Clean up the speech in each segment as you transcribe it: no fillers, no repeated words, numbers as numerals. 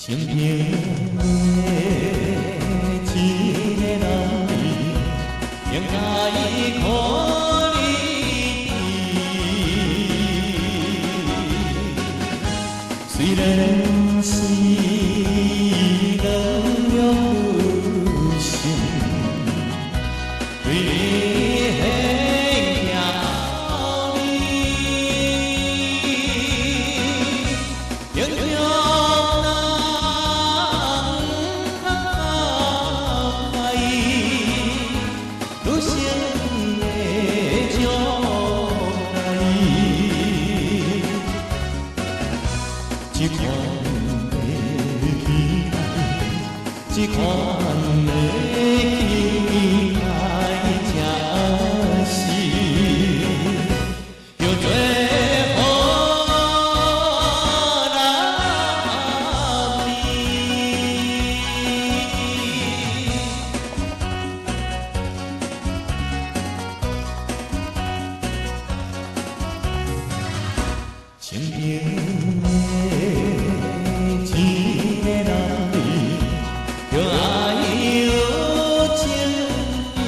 身边的一个人儿，应该可你知。虽然是冷了心，对你很疼你，永远。这款的期待，这款的期待真是要做好人儿。身边的一个人儿，着爱有情义，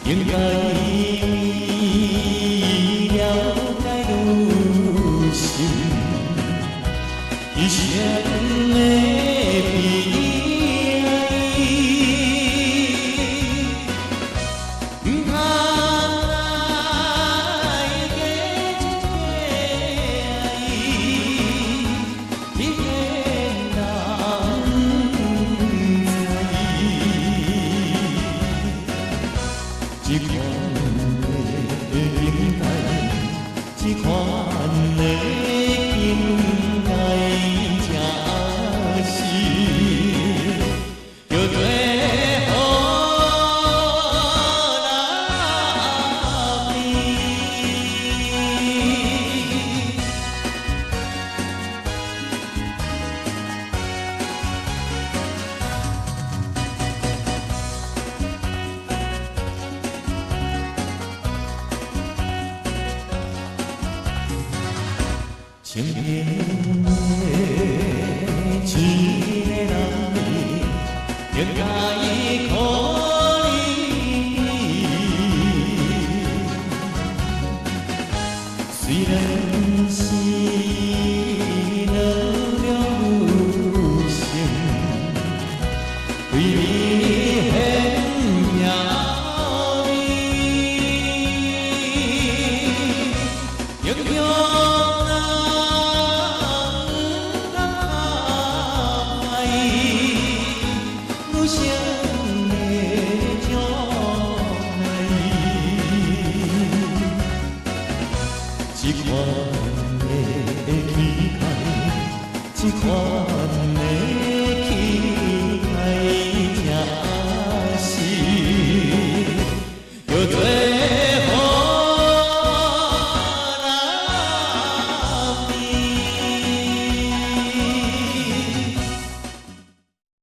应该了解女心，一生的悲哀。这款的应该，这款的应该真是要做好人身边的一个人儿，应该可你知。虽然是